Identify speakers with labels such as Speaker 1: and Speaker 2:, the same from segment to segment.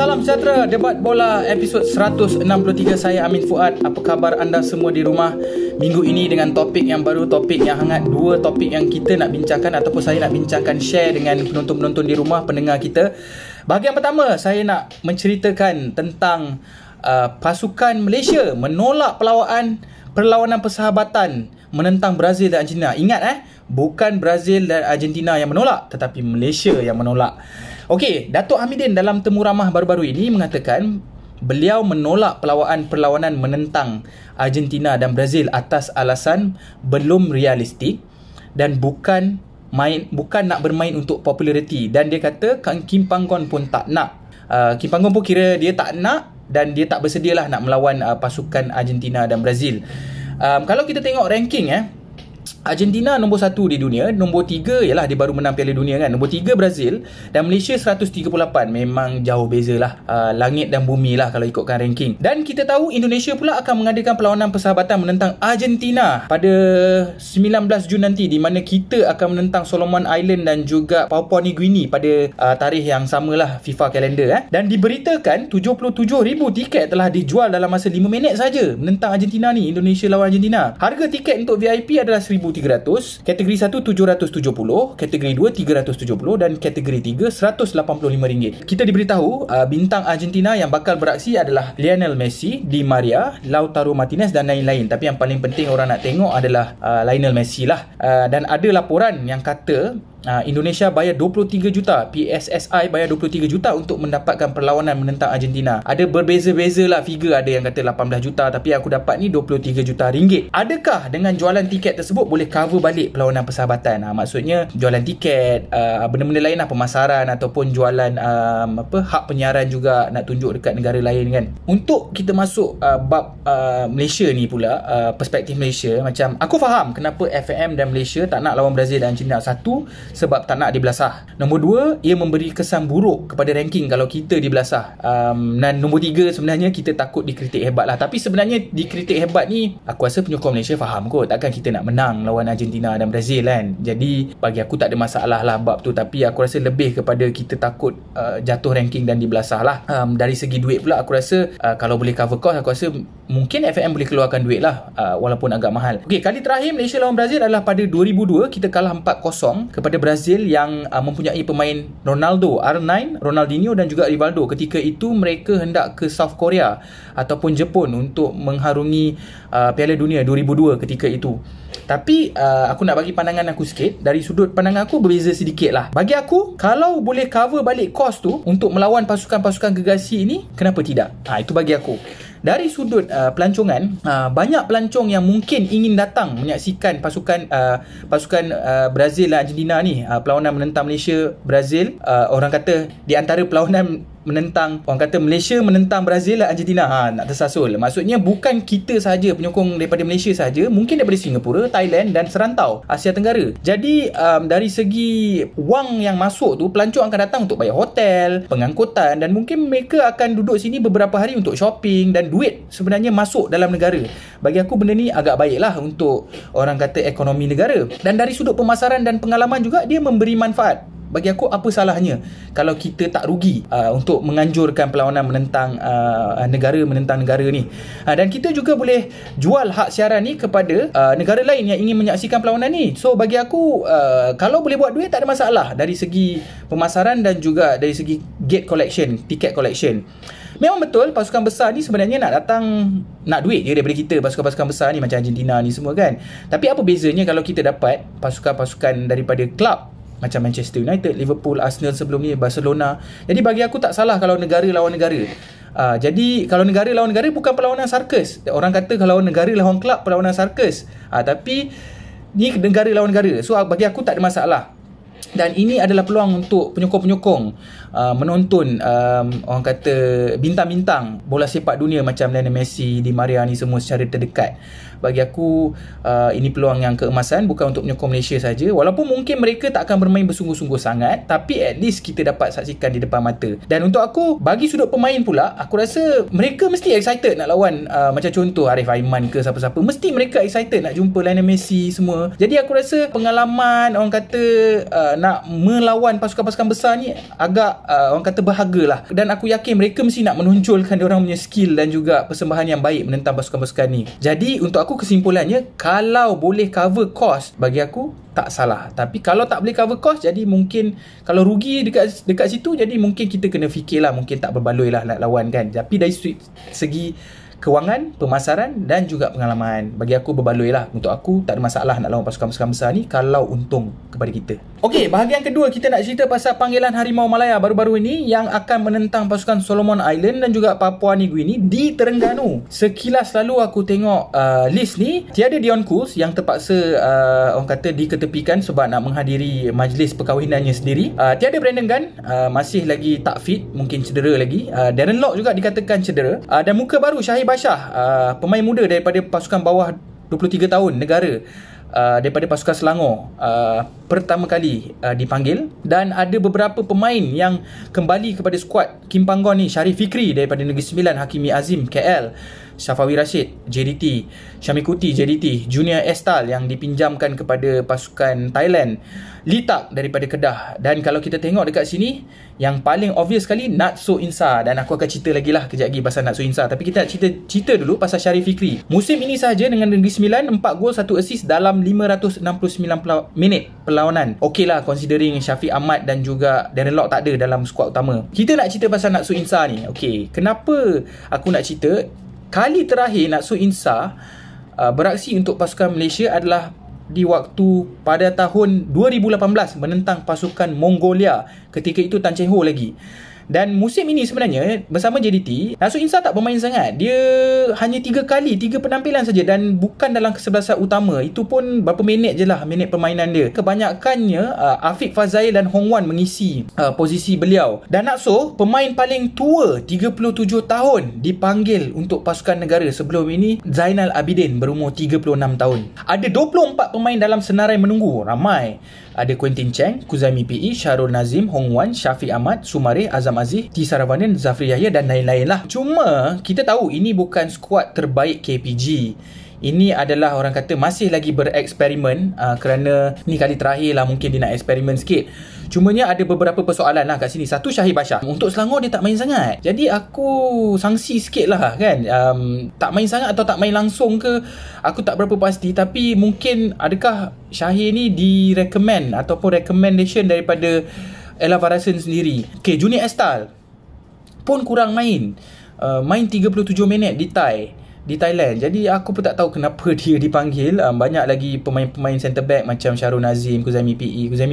Speaker 1: Salam sejahtera, Debat Bola episod 163. Saya Amin Fuad. Apa khabar anda semua di rumah minggu ini dengan topik yang baru, topik yang hangat. Dua topik yang kita nak bincangkan ataupun saya nak bincangkan, share dengan penonton-penonton di rumah, pendengar kita. Bahagian pertama, saya nak menceritakan tentang pasukan Malaysia menolak perlawanan persahabatan menentang Brazil dan Argentina. Ingat bukan Brazil dan Argentina yang menolak, tetapi Malaysia yang menolak. Okey, Datuk Hamidin dalam temu ramah baru-baru ini mengatakan beliau menolak perlawanan menentang Argentina dan Brazil atas alasan belum realistik dan bukan nak bermain untuk populariti. Dan dia kata Kim Panggon pun tak nak. Kim Panggon pun kira dia tak nak dan dia tak bersedialah nak melawan pasukan Argentina dan Brazil. Kalau kita tengok ranking Argentina nombor 1 di dunia, nombor 3 ialah dia baru menang Piala Dunia kan. Nombor 3 Brazil dan Malaysia 138. Memang jauh bezalah, langit dan bumi lah kalau ikutkan ranking. Dan kita tahu Indonesia pula akan mengadakan perlawanan persahabatan menentang Argentina pada 19 Jun nanti, di mana kita akan menentang Solomon Island dan juga Papua New Guinea pada tarikh yang samalah FIFA kalender. Dan diberitakan 77,000 tiket telah dijual dalam masa 5 minit saja menentang Argentina ni, Indonesia lawan Argentina. Harga tiket untuk VIP adalah 1,300, kategori 1 770, kategori 2 370 dan kategori 3 185 ringgit. Kita diberitahu bintang Argentina yang bakal beraksi adalah Lionel Messi, Di Maria, Lautaro Martinez dan lain-lain. Tapi yang paling penting orang nak tengok adalah Lionel Messi lah. Dan ada laporan yang kata Indonesia bayar 23 juta, PSSI bayar 23 juta untuk mendapatkan perlawanan menentang Argentina. Ada berbeza-beza lah figure, ada yang kata 18 juta, tapi aku dapat ni 23 juta ringgit. Adakah dengan jualan tiket tersebut boleh cover balik perlawanan persahabatan? Maksudnya jualan tiket, benda-benda lain lah, pemasaran ataupun jualan hak penyiaran juga nak tunjuk dekat negara lain kan. Untuk kita masuk bab Malaysia ni pula, perspektif Malaysia, macam aku faham kenapa FAM dan Malaysia tak nak lawan Brazil dan Argentina. Satu, sebab tak nak dibelasah. Nombor 2, ia memberi kesan buruk kepada ranking kalau kita dibelasah. Dan nombor 3, sebenarnya kita takut dikritik hebat lah. Tapi sebenarnya dikritik hebat ni, aku rasa penyokong Malaysia faham kot. Takkan kita nak menang lawan Argentina dan Brazil kan. Jadi bagi aku tak ada masalah lah bab tu. Tapi aku rasa lebih kepada kita takut jatuh ranking dan dibelasah lah. Dari segi duit pula, aku rasa kalau boleh cover cost, aku rasa mungkin FAM boleh keluarkan duit lah, walaupun agak mahal. Okey, kali terakhir Malaysia lawan Brazil adalah pada 2002. Kita kalah 4-0 kepada Brazil yang mempunyai pemain Ronaldo, R9, Ronaldinho dan juga Rivaldo. Ketika itu mereka hendak ke South Korea ataupun Jepun untuk mengharungi Piala Dunia 2002 ketika itu. Tapi aku nak bagi pandangan aku sikit. Dari sudut pandangan aku berbeza sedikit lah. Bagi aku, kalau boleh cover balik kos tu untuk melawan pasukan-pasukan gergasi ini, kenapa tidak? Itu bagi aku. Dari sudut pelancongan, banyak pelancong yang mungkin ingin datang menyaksikan pasukan Brazil dan Argentina ni, perlawanan menentang Malaysia Brazil. Orang kata di antara perlawanan menentang, orang kata Malaysia menentang Brazil dan Argentina, nak tersasul. Maksudnya bukan kita saja, penyokong daripada Malaysia saja, mungkin daripada Singapura, Thailand dan serantau Asia Tenggara. Jadi dari segi wang yang masuk tu, pelancong akan datang untuk bayar hotel, pengangkutan, dan mungkin mereka akan duduk sini beberapa hari untuk shopping, dan duit sebenarnya masuk dalam negara. Bagi aku benda ni agak baiklah untuk orang kata ekonomi negara. Dan dari sudut pemasaran dan pengalaman juga, dia memberi manfaat. Bagi aku, apa salahnya kalau kita tak rugi untuk menganjurkan perlawanan menentang negara ni. Dan kita juga boleh jual hak siaran ni kepada negara lain yang ingin menyaksikan perlawanan ni. So bagi aku, kalau boleh buat duit tak ada masalah dari segi pemasaran dan juga dari segi gate collection, tiket collection. Memang betul pasukan besar ni sebenarnya nak duit je daripada kita, pasukan-pasukan besar ni macam Argentina ni semua kan. Tapi apa bezanya kalau kita dapat pasukan-pasukan daripada klub macam Manchester United, Liverpool, Arsenal sebelum ni, Barcelona. Jadi bagi aku tak salah kalau negara lawan negara. Jadi kalau negara lawan negara bukan perlawanan sarkas. Orang kata kalau negara lawan klub perlawanan sarkas. Tapi ni negara lawan negara. So bagi aku tak ada masalah. Dan ini adalah peluang untuk penyokong-penyokong menonton orang kata bintang-bintang bola sepak dunia macam Lionel Messi, Di Maria ni semua secara terdekat. Bagi aku ini peluang yang keemasan, bukan untuk penyokong Malaysia saja. Walaupun mungkin mereka tak akan bermain bersungguh-sungguh sangat, tapi at least kita dapat saksikan di depan mata. Dan untuk aku, bagi sudut pemain pula, aku rasa mereka mesti excited nak lawan macam contoh Arif Aiman ke siapa-siapa. Mesti mereka excited nak jumpa Lionel Messi semua. Jadi aku rasa pengalaman orang kata nak melawan pasukan-pasukan besar ni agak orang kata berharga lah. Dan aku yakin mereka mesti nak menonjolkan diorang punya skill dan juga persembahan yang baik menentang pasukan-pasukan ni. Jadi untuk aku kesimpulannya, kalau boleh cover cost, bagi aku tak salah. Tapi kalau tak boleh cover cost, jadi mungkin kalau rugi dekat situ, jadi mungkin kita kena fikirlah, mungkin tak berbaloi lah nak lawan kan. Tapi dari segi kewangan, pemasaran dan juga pengalaman, bagi aku berbaloi lah. Untuk aku tak ada masalah nak lawan pasukan-pasukan besar ni kalau untung kepada kita. Okey, bahagian kedua kita nak cerita pasal panggilan Harimau Malaya baru-baru ini yang akan menentang pasukan Solomon Island dan juga Papua New Guinea di Terengganu. Sekilas lalu aku tengok list ni, tiada Dion Kools yang terpaksa orang kata diketepikan sebab nak menghadiri majlis perkahwinannya sendiri. Tiada Brandon Gunn, masih lagi tak fit, mungkin cedera lagi. Darren Lock juga dikatakan cedera. Dan muka baru Syahir Bashar, pemain muda daripada pasukan bawah 23 tahun negara, daripada pasukan Selangor, pertama kali dipanggil. Dan ada beberapa pemain yang kembali kepada skuad Kim Panggon ni. Syarif Fikri daripada Negeri Sembilan, Hakimi Azim KL, Safawi Rashid JDT, Syami Kuti JDT, Junior Estal yang dipinjamkan kepada pasukan Thailand, Litak daripada Kedah. Dan kalau kita tengok dekat sini, yang paling obvious sekali Natso Insa. Dan aku akan cerita lagi lah kejap lagi pasal Natso Insa. Tapi kita nak cerita dulu pasal Syarif Fikri. Musim ini sahaja dengan Negeri Sembilan, 4 gol 1 assist dalam 569 minit perlawanan. Okey lah, considering Syafiq Ahmad dan juga Darren Lock tak ada dalam skuad utama. Kita nak cerita pasal Natso Insa ni. Okey, kenapa aku nak cerita? Kali terakhir Natso Insa beraksi untuk pasukan Malaysia adalah di waktu pada tahun 2018 menentang pasukan Mongolia. Ketika itu Tan Cheng Ho lagi. Dan musim ini sebenarnya bersama JDT, Natso Insa tak bermain sangat. Dia hanya 3 penampilan saja dan bukan dalam kesebelasan utama. Itu pun berapa minit je lah minit permainan dia. Kebanyakannya Afiq Fazail dan Hong Wan mengisi posisi beliau. Dan Natso, pemain paling tua 37 tahun dipanggil untuk pasukan negara. Sebelum ini Zainal Abidin berumur 36 tahun. Ada 24 pemain dalam senarai menunggu. Ramai. Ada Quentin Cheng, Kuzami PE, Syarul Nazim, Hong Wan, Syafiq Ahmad, Sumareh, Azam Aziz, T. Saravanan, Zafri Yahya dan lain-lain lah. Cuma kita tahu ini bukan skuad terbaik KPG. Ini adalah orang kata masih lagi bereksperimen, kerana ni kali terakhir lah mungkin dia nak eksperimen sikit. Cumanya ada beberapa persoalan lah kat sini. Satu, Syahir Bashar. Untuk Selangor dia tak main sangat. Jadi aku sangsi sikit lah kan. Tak main sangat atau tak main langsung ke, aku tak berapa pasti. Tapi mungkin adakah Syahir ni direkomend ataupun recommendation daripada Ella Varasen sendiri. Okay, Junior Estal pun kurang main. Main 37 minit di Thailand. Jadi aku pun tak tahu kenapa dia dipanggil. Banyak lagi pemain-pemain centre back macam Syarul Nazim, Kuzami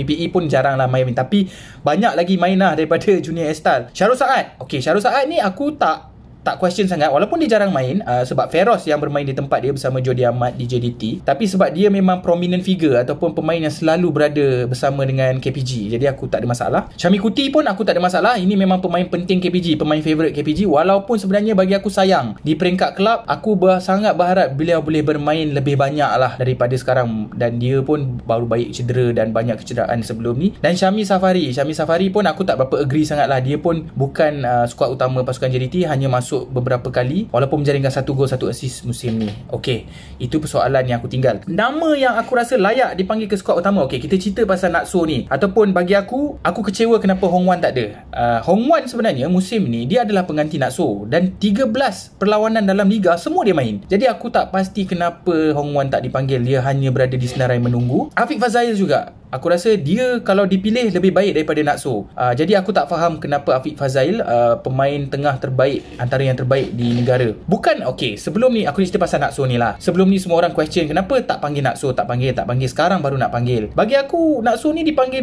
Speaker 1: PE pun jarang lah main. Tapi banyak lagi main lah daripada Junior Estal. Syarul Saad. Okay, Syarul Saad ni aku tak question sangat, walaupun dia jarang main, sebab Feroz yang bermain di tempat dia bersama Jody Ahmad di JDT. Tapi sebab dia memang prominent figure ataupun pemain yang selalu berada bersama dengan KPG, jadi aku tak ada masalah. Syami Kuti pun aku tak ada masalah. Ini memang pemain penting KPG, pemain favourite KPG. Walaupun sebenarnya bagi aku sayang, di peringkat kelab aku sangat berharap beliau boleh bermain lebih banyak lah daripada sekarang. Dan dia pun baru baik cedera dan banyak kecederaan sebelum ni. Dan Syami Safari pun aku tak berapa agree sangat lah. Dia pun bukan skuad utama pasukan JDT, hanya masuk beberapa kali walaupun menjaringkan 1 gol 1 assist musim ni. Okey, itu persoalan yang aku tinggal. Nama yang aku rasa layak dipanggil ke skuad utama. Okey, kita cerita pasal Natso ni. Ataupun bagi aku kecewa kenapa Hong Wan tak ada. Hong Wan sebenarnya musim ni dia adalah pengganti Natso dan 13 perlawanan dalam liga semua dia main. Jadi aku tak pasti kenapa Hong Wan tak dipanggil. Dia hanya berada di senarai menunggu. Afiq Fazail juga, aku rasa dia kalau dipilih lebih baik daripada Natso. Jadi aku tak faham kenapa Afiq Fazail, pemain tengah terbaik, antara yang terbaik di negara. Bukan, okey, sebelum ni aku cerita pasal Natso ni lah. Sebelum ni semua orang question kenapa tak panggil Natso, tak panggil. Sekarang baru nak panggil. Bagi aku Natso ni dipanggil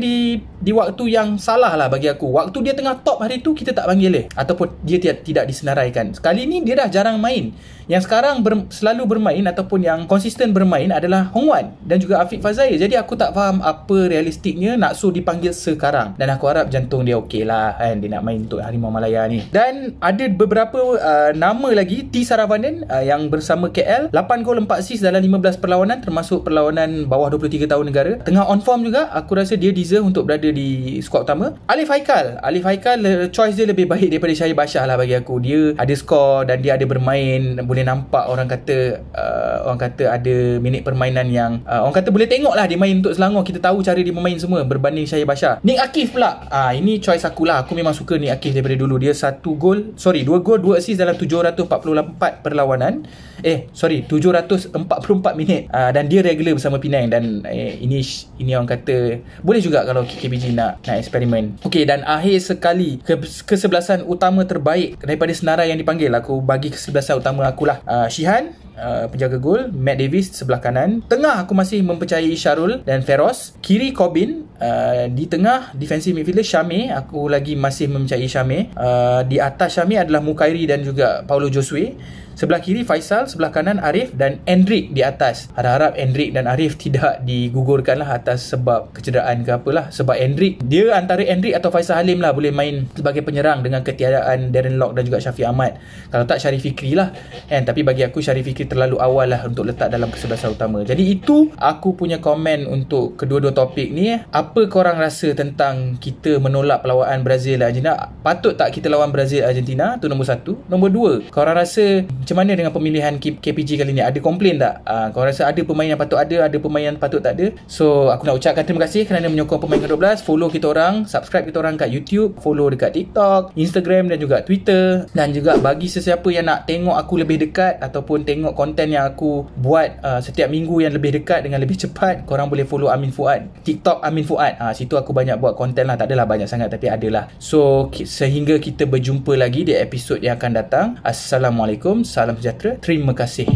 Speaker 1: di waktu yang salah lah bagi aku. Waktu dia tengah top hari tu kita tak panggil dia. Ataupun dia tidak disenaraikan. Sekali ni dia dah jarang main. Yang sekarang selalu bermain ataupun yang konsisten bermain adalah Hong Wan dan juga Afiq Fazail. Jadi aku tak faham apa realistiknya Natso dipanggil sekarang. Dan aku harap jantung dia okey lah kan, dia nak main untuk Harimau Malaya ni. Dan ada beberapa nama lagi. T. Saravanan yang bersama KL, 8 gol 4 assist dalam 15 perlawanan, termasuk perlawanan bawah 23 tahun negara. Tengah on form juga. Aku rasa dia deserve untuk berada di skuad utama. Alif Haikal, choice dia lebih baik daripada Syahir Bashar lah bagi aku. Dia ada skor dan dia ada bermain. Boleh nampak orang kata ada minit permainan yang orang kata boleh tengok lah dia main untuk Selangor. Kita tahu tahu cara dia bermain semua berbanding Syahir Bashar. Nick Akif pula, ini choice aku lah. Aku memang suka Nick Akif daripada dulu. Dia 2 gol, 2 assist dalam 744 perlawanan. 744 minit. Dan dia regular bersama Penang. Dan ini orang kata boleh juga kalau KPG nak eksperimen. Okey, dan akhir sekali kesebelasan utama terbaik daripada senarai yang dipanggil. Aku bagi kesebelasan utama akulah Shihan, penjaga gol, Matt Davis sebelah kanan. Tengah aku masih mempercayai Syarul dan Feroz. Kiri Corbin, di tengah defensive midfielder Syamir, aku lagi masih mempercayai Syamir. Di atas Syamir adalah Mukairi dan juga Paulo Josue. Sebelah kiri Faisal, sebelah kanan Arif dan Endrick di atas. Harap-harap Endrick dan Arif tidak digugurkan lah atas sebab kecederaan ke apalah. Sebab Endrick, dia antara Endrick atau Faisal Halim lah boleh main sebagai penyerang dengan ketiadaan Darren Lock dan juga Syafiq Ahmad. Kalau tak Syarif Fikri lah tapi bagi aku Syarif Fikri terlalu awal lah untuk letak dalam kesebelasan utama. Jadi itu aku punya komen untuk kedua-dua topik ni. Apa korang rasa tentang kita menolak perlawanan Brazil dan Argentina? Patut tak kita lawan Brazil Argentina? Tu nombor 1. Nombor 2, korang rasa macam mana dengan pemilihan KPG kali ni? Ada komplain tak? Korang rasa ada pemain yang patut ada pemain yang patut tak ada? So aku nak ucapkan terima kasih kerana menyokong Pemain Ke-12. Follow kita orang, subscribe kita orang kat YouTube, follow dekat TikTok, Instagram dan juga Twitter. Dan juga bagi sesiapa yang nak tengok aku lebih dekat ataupun tengok konten yang aku buat setiap minggu yang lebih dekat dengan lebih cepat, korang boleh follow Amin Fuad, TikTok Amin Fuad. Situ aku banyak buat konten lah. Tak adalah banyak sangat tapi adalah. So sehingga kita berjumpa lagi di episod yang akan datang. Assalamualaikum, salam sejahtera, terima kasih.